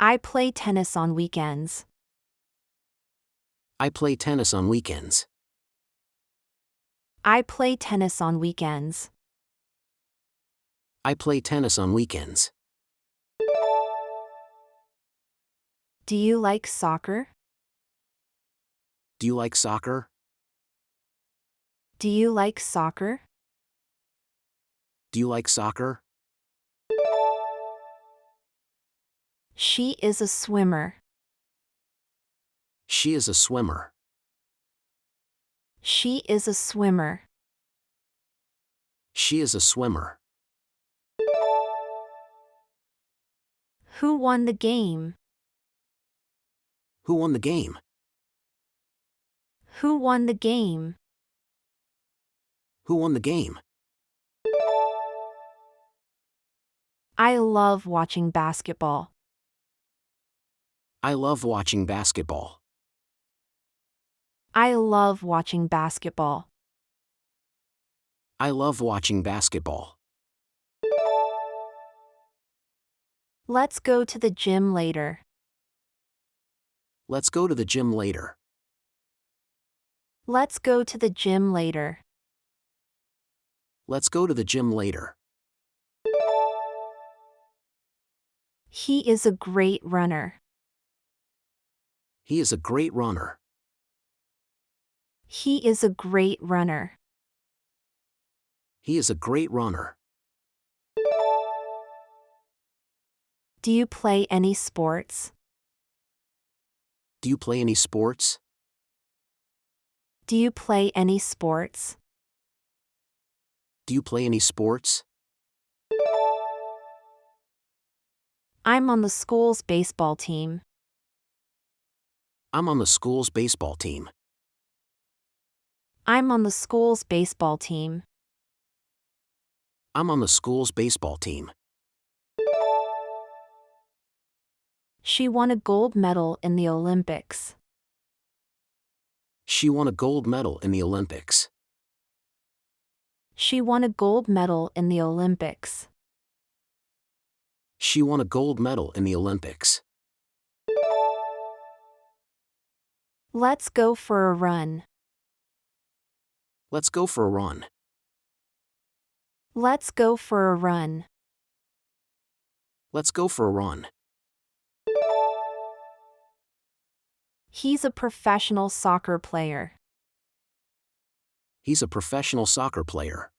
I play tennis on weekends. I play tennis on weekends. I play tennis on weekends. I play tennis on weekends. Do you like soccer? Do you like soccer? Do you like soccer? Do you like soccer? She is a swimmer. She is a swimmer. She is a swimmer. She is a swimmer. Who won the game? Who won the game? Who won the game? Who won the game? I love watching basketball. I love watching basketball. I love watching basketball. I love watching basketball. Let's go to the gym later. Let's go to the gym later. Let's go to the gym later. Let's go to the gym later. He is a great runner. He is a great runner. He is a great runner. He is a great runner. Do you play any sports? Do you play any sports? Do you play any sports? Do you play any sports? I'm on the school's baseball team. I'm on the school's baseball team. I'm on the school's baseball team. I'm on the school's baseball team. She won a gold medal in the Olympics. She won a gold medal in the Olympics. She won a gold medal in the Olympics. She won a gold medal in the Olympics. Let's go for a run. Let's go for a run. Let's go for a run. Let's go for a run. He's a professional soccer player. He's a professional soccer player.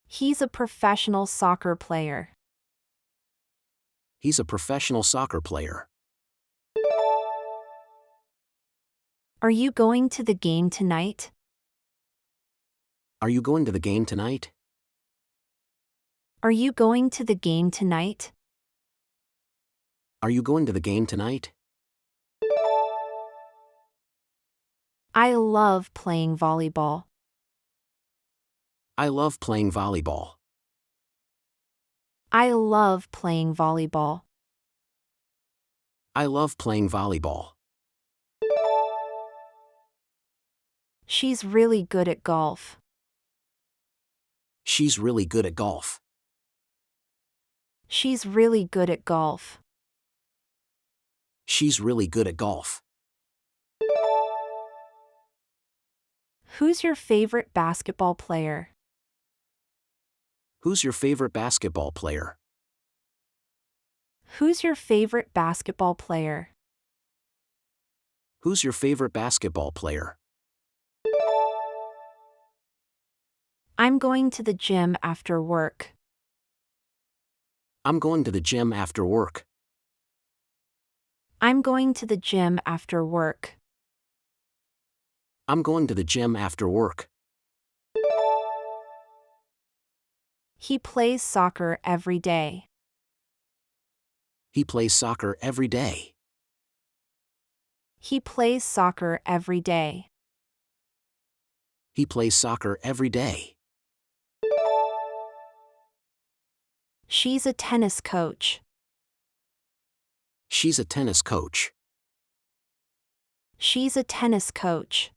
He's a professional soccer player. He's a professional soccer player. Are you going to the game tonight? Are you going to the game tonight? Are you going to the game tonight? Are you going to the game tonight? I love playing volleyball. I love playing volleyball. I love playing volleyball. I love playing volleyball. She's really good at golf. She's really good at golf. She's really good at golf. She's really good at golf. Who's your favorite basketball player? Who's your favorite basketball player? Who's your favorite basketball player? Who's your favorite basketball player? I'm going to the gym after work. I'm going to the gym after work. I'm going to the gym after work. I'm going to the gym after work. He plays soccer every day. He plays soccer every day. He plays soccer every day. He plays soccer every day. She's a tennis coach. She's a tennis coach. She's a tennis coach.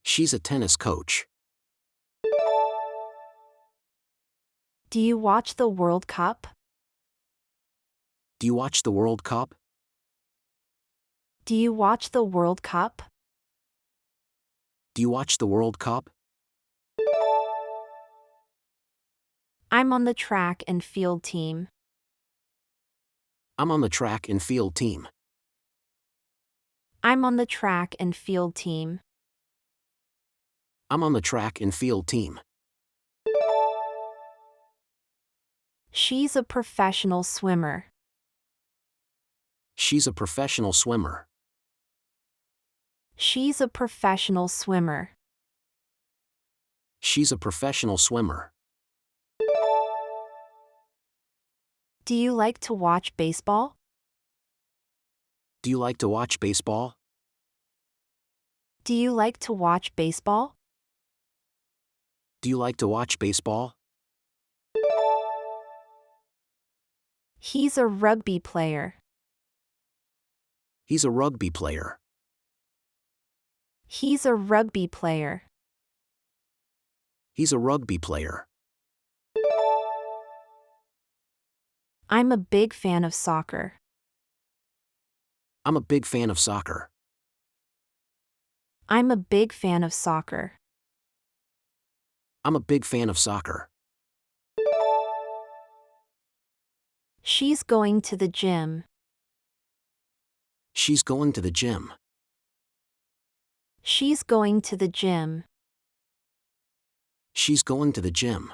She's a tennis coach. Do you watch the World Cup? Do you watch the World Cup? Do you watch the World Cup? Do you watch the World Cup? I'm on the track and field team. I'm on the track and field team. I'm on the track and field team. I'm on the track and field team. She's a professional swimmer. She's a professional swimmer. She's a professional swimmer. She's a professional swimmer. Do you like to watch baseball? Do you like to watch baseball? Do you like to watch baseball? Do you like to watch baseball? He's a rugby player. He's a rugby player. He's a rugby player. He's a rugby player. I'm a big fan of soccer. I'm a big fan of soccer. I'm a big fan of soccer. I'm a big fan of soccer. She's going to the gym. She's going to the gym. She's going to the gym. She's going to the gym.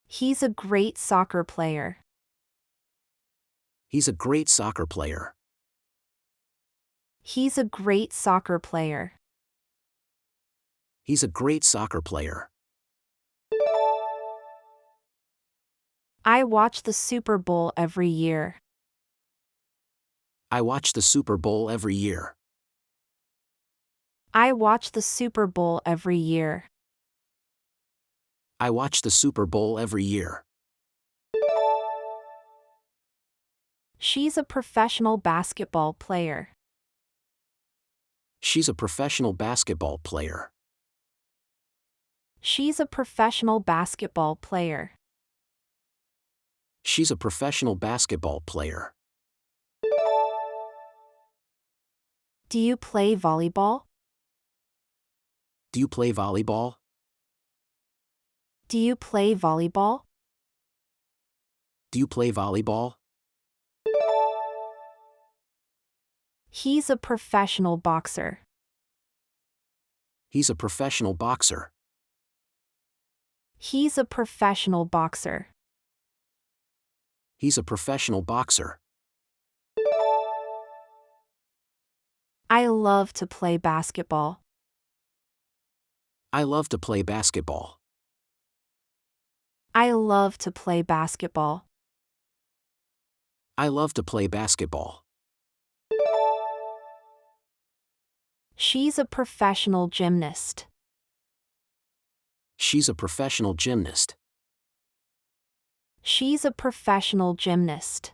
He's a great soccer player. He's a great soccer player. He's a great soccer player. He's a great soccer player. I watch the Super Bowl every year. I watch the Super Bowl every year. I watch the Super Bowl every year. I watch the Super Bowl every year. She's a professional basketball player. She's a professional basketball player. She's a professional basketball player. She's a professional basketball player. Do you play volleyball? Do you play volleyball? Do you play volleyball? Do you play volleyball? He's a professional boxer. He's a professional boxer. He's a professional boxer. He's a professional boxer. I love to play basketball. I love to play basketball. I love to play basketball. I love to play basketball. She's a professional gymnast. She's a professional gymnast. She's a professional gymnast.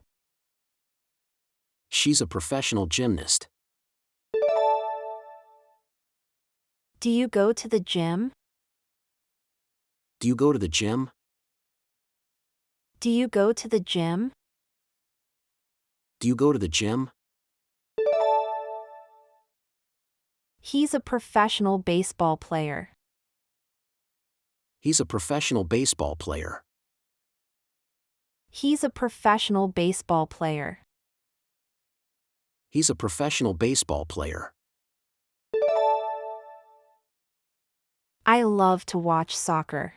She's a professional gymnast. Do you go to the gym? Do you go to the gym? Do you go to the gym? Do you go to the gym? He's a professional baseball player. He's a professional baseball player. He's a professional baseball player. He's a professional baseball player. I love to watch soccer.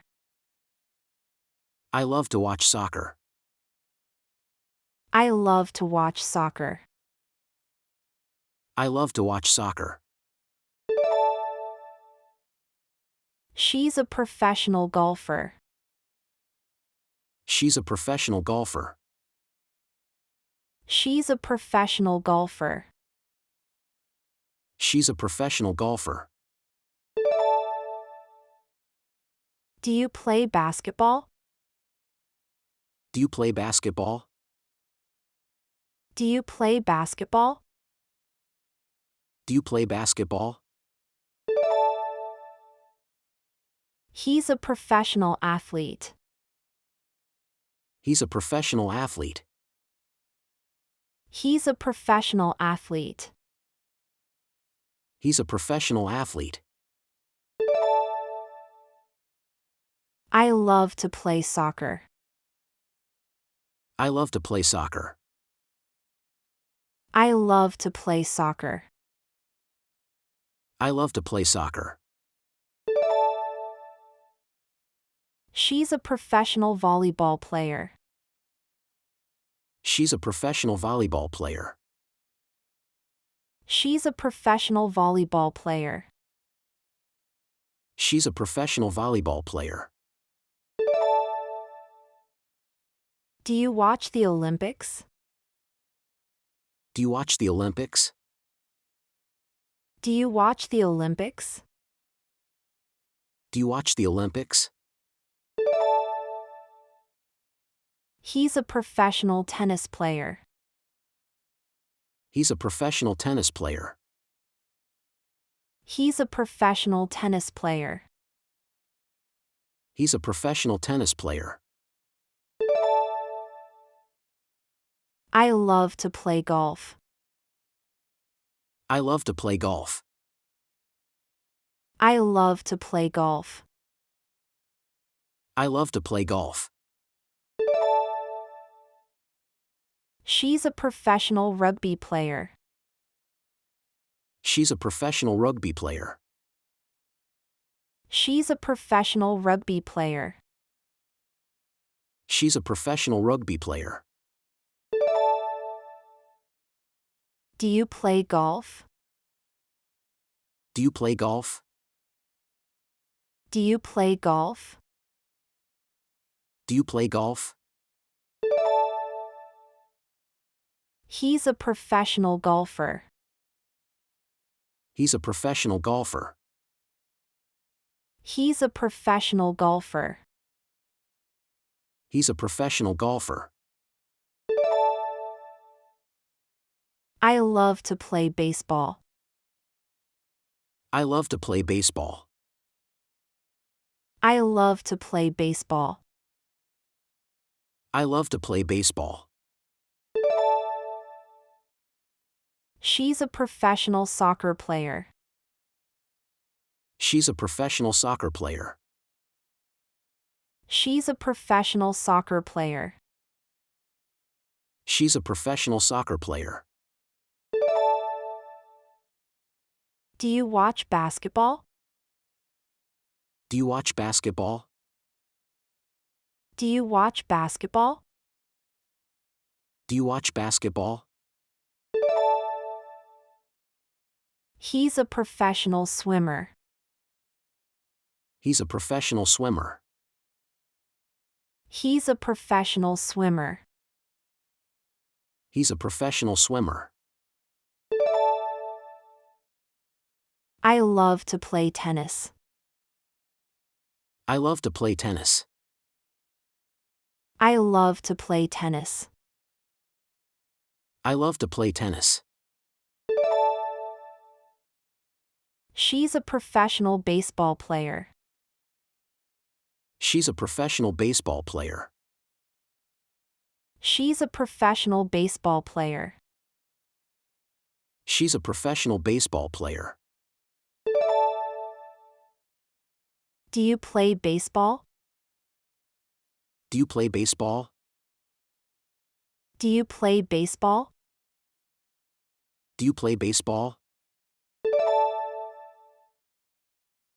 I love to watch soccer. I love to watch soccer. I love to watch soccer. She's a professional golfer. She's a professional golfer. She's a professional golfer. She's a professional golfer. Do you play basketball? Do you play basketball? Do you play basketball? Do you play basketball? He's a professional athlete. He's a professional athlete. He's a professional athlete. He's a professional athlete. I love to play soccer. I love to play soccer. I love to play soccer. I love to play soccer. She's a professional volleyball player. She's a professional volleyball player. She's a professional volleyball player. She's a professional volleyball player. Do you watch the Olympics? Do you watch the Olympics? Do you watch the Olympics? Do you watch the Olympics? He's a professional tennis player. He's a professional tennis player. He's a professional tennis player. He's a professional tennis player. I love to play golf. I love to play golf. I love to play golf. I love to play golf. She's a professional rugby player. She's a professional rugby player. She's a professional rugby player. She's a professional rugby player. Do you play golf? Do you play golf? Do you play golf? Do you play golf? He's a professional golfer. He's a professional golfer. He's a professional golfer. He's a professional golfer. I love to play baseball. I love to play baseball. I love to play baseball. I love to play baseball. She's a professional soccer player. She's a professional soccer player. She's a professional soccer player. She's a professional soccer player. Do you watch basketball? Do you watch basketball? Do you watch basketball? Do you watch basketball? He's a professional swimmer. He's a professional swimmer. He's a professional swimmer. He's a professional swimmer. I love to play tennis. I love to play tennis. I love to play tennis. I love to play tennis. She's a professional baseball player. She's a professional baseball player. She's a professional baseball player. She's a professional baseball player. Do you play baseball? Do you play baseball? Do you play baseball? Do you play baseball?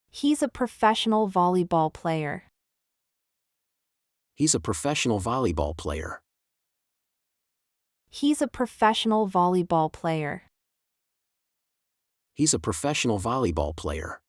He's a professional volleyball player. He's a professional volleyball player. He's a professional volleyball player. He's a professional volleyball player.